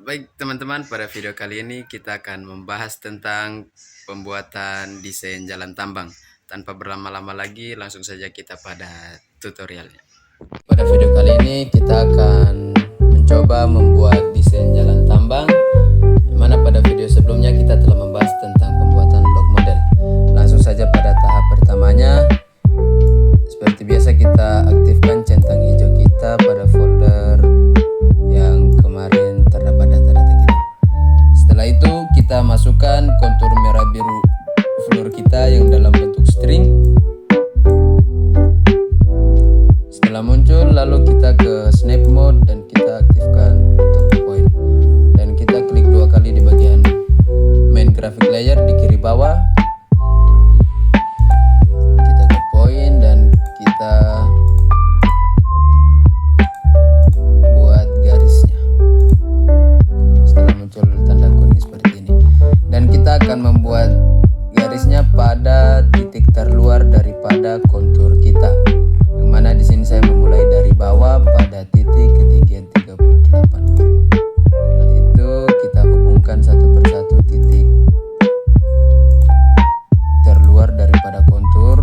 Baik teman-teman, pada video kali ini kita akan membahas tentang pembuatan desain jalan tambang. Tanpa berlama-lama lagi, langsung saja kita pada tutorialnya. Pada video kali ini kita akan mencoba membuat desain jalan tambang, di mana pada video sebelumnya kita telah membahas tentang pembuatan blok model. Langsung saja pada tahap pertamanya. Seperti biasa kita aktifkan centang hijau kita pada folder yang kemarin terdapat data-data kita. Setelah itu kita masukkan kontur merah biru floor kita yang dalam bentuk string. Setelah muncul, lalu kita ke snap mode dan kita aktifkan top point. Dan kita klik dua kali di bagian main graphic layer di kiri bawah. Kita ke point dan kita buat garisnya. Setelah muncul tanda kuning seperti ini. Dan kita akan membuat garisnya pada titik terluar daripada kontur kita. Yang mana di sini saya memulai dari bawah pada titik ketinggian 38. Setelah itu kita hubungkan satu persatu titik terluar daripada kontur.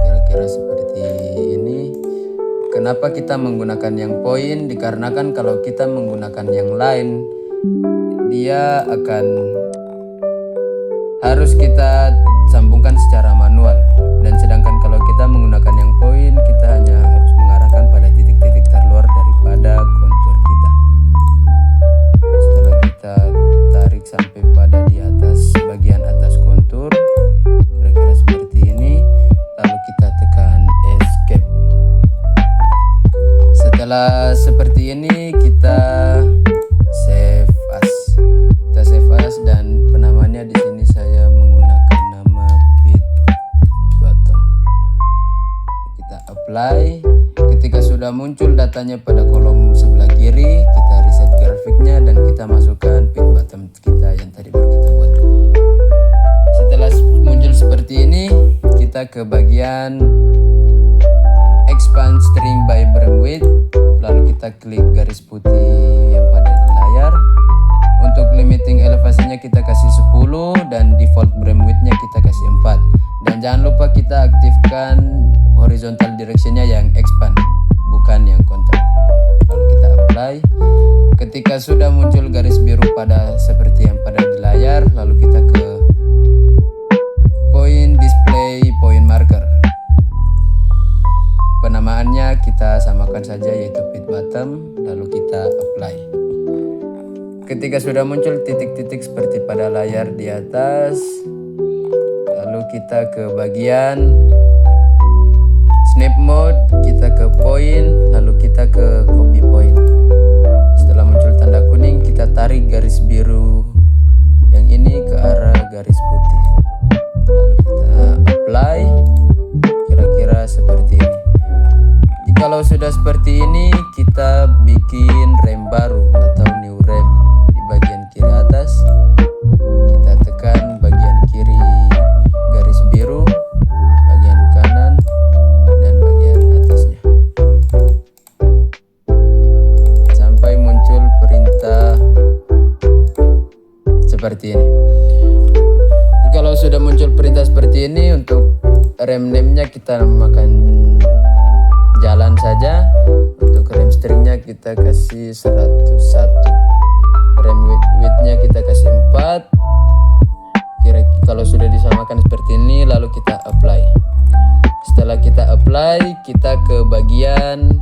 Kira-kira seperti ini. Kenapa kita menggunakan yang point? Dikarenakan kalau kita menggunakan yang lain, dia akan harus kita sambungkan secara manual. Dan sedangkan kalau kita menggunakan yang point, kita hanya harus mengarahkan pada titik-titik terluar daripada kontur kita. Setelah kita tarik sampai pada di atas, bagian atas kontur, kira-kira seperti ini, lalu kita tekan escape. Setelah seperti ini, kita save as. Kita save as dan penamanya di sini saya menggunakan nama pit bottom. Kita apply. Ketika sudah muncul datanya pada kolom sebelah kiri, kita reset grafiknya dan kita masukkan pit bottom kita yang tadi baru kita buat. Setelah muncul seperti ini, kita ke bagian expand string by berm width. Lalu kita klik garis putih yang pada layar. Untuk limiting elevasinya kita kasih 10 dan default berm width-nya kita kasih 4. Dan jangan lupa kita aktifkan horizontal direction-nya yang expand, bukan yang contract. Lalu kita apply. Ketika sudah muncul garis biru pada seperti yang pada di layar, lalu kita ke point display point marker. Penamaannya kita samakan saja yaitu pit bottom, lalu kita apply. Ketika sudah muncul titik-titik seperti pada layar di atas, lalu kita ke bagian snap mode, kita ke point, lalu kita ke copy point. Setelah muncul tanda kuning, kita tarik garis biru yang ini ke arah garis putih. Lalu kita apply, kira-kira seperti ini. Kalau sudah seperti ini, kita bikin rem baru atau new rem di bagian kiri atas. Kita tekan bagian kiri garis biru, bagian kanan, dan bagian atasnya. Sampai muncul perintah seperti ini. Kalau sudah muncul perintah seperti ini, untuk rem name-nya kita namakan jalan saja. Untuk rem stringnya kita kasih 101. Rem width-nya kita kasih 4. Kalau sudah disamakan seperti ini, lalu kita apply. Setelah kita apply, kita ke bagian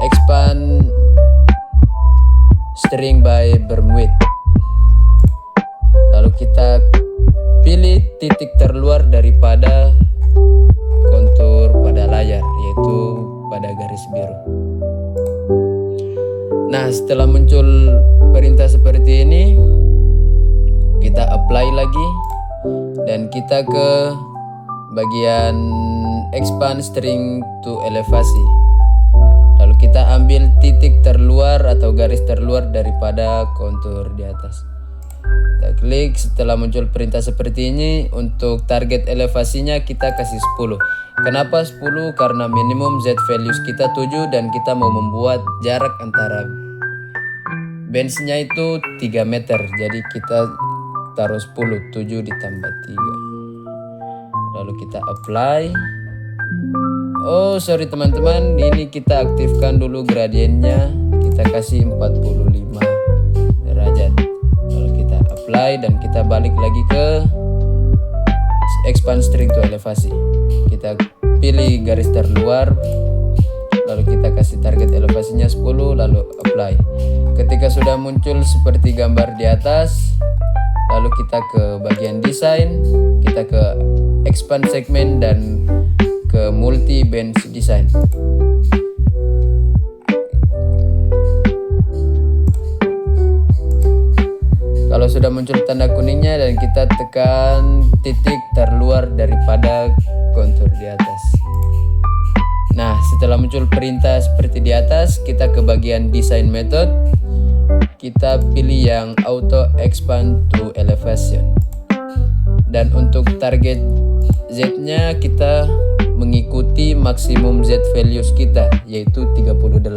expand string by berm width. Lalu kita pilih titik terluar daripada kontur pada layar, yaitu pada garis biru. Nah, setelah muncul perintah seperti ini, kita apply lagi dan kita ke bagian expand string to elevasi. Lalu kita ambil titik terluar atau garis terluar daripada kontur di atas. Kita klik. Setelah muncul perintah seperti ini, untuk target elevasinya kita kasih 10. Kenapa 10? Karena minimum Z values kita 7 dan kita mau membuat jarak antara benchnya itu 3 meter, jadi kita taruh 10, 7 ditambah 3. Lalu kita apply. Oh sorry teman-teman, ini kita aktifkan dulu gradiennya, kita kasih 45 derajat. Lalu kita apply dan kita balik lagi ke expand string to elevasi. Kita pilih garis terluar, lalu kita kasih target elevasinya 10, lalu apply. Ketika sudah muncul seperti gambar di atas, lalu kita ke bagian desain, kita ke expand segment dan ke multi bench design. Kalau sudah muncul tanda kuningnya dan kita tekan titik terluar daripada kontur di atas. Nah, setelah muncul perintah seperti di atas, kita ke bagian design method. Kita pilih yang auto expand to elevation. Dan untuk target Z-nya kita mengikuti maksimum Z values kita, yaitu 38.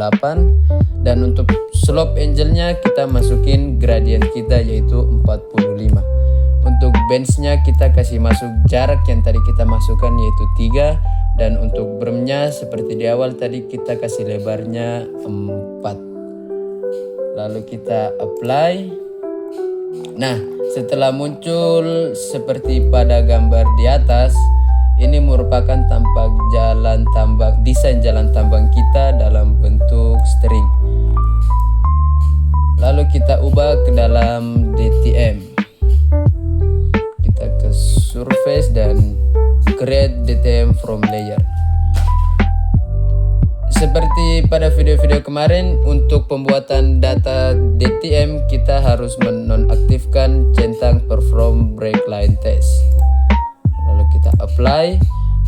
Dan untuk slope angle-nya kita masukin gradient kita, yaitu 45. Untuk bench-nya kita kasih masuk jarak yang tadi kita masukkan, yaitu 3. Dan untuk bermnya seperti di awal tadi kita kasih lebarnya 4. Lalu kita apply. Nah, setelah muncul seperti pada gambar di atas, ini merupakan tampak jalan tambang, desain jalan tambang kita dalam bentuk string. Lalu kita ubah ke dalam DTM. Kita ke surface dan create DTM from layer. Seperti pada video-video kemarin, untuk pembuatan data DTM kita harus menonaktifkan centang perform breakline test. Lalu kita apply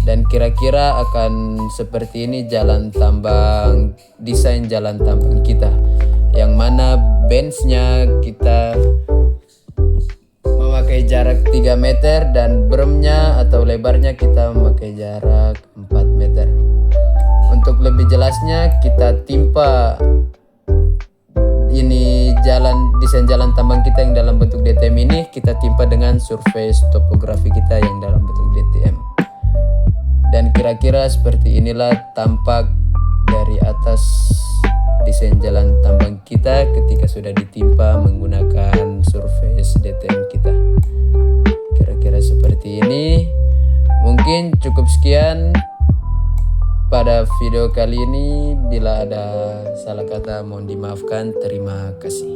dan kira-kira akan seperti ini jalan tambang, desain jalan tambang kita, yang mana benchnya kita memakai jarak 3 meter dan bermnya atau lebarnya kita memakai jarak 4 meter. Untuk lebih jelasnya kita timpa ini desain jalan tambang kita yang dalam bentuk DTM ini, kita timpa dengan surface topografi kita yang dalam bentuk DTM. Dan kira-kira seperti inilah tampak dari atas desain jalan tambang kita ketika sudah ditimpa menggunakan surface DTM kita. Kira-kira seperti ini. Mungkin cukup sekian pada video kali ini. Bila ada salah kata mohon dimaafkan. Terima kasih.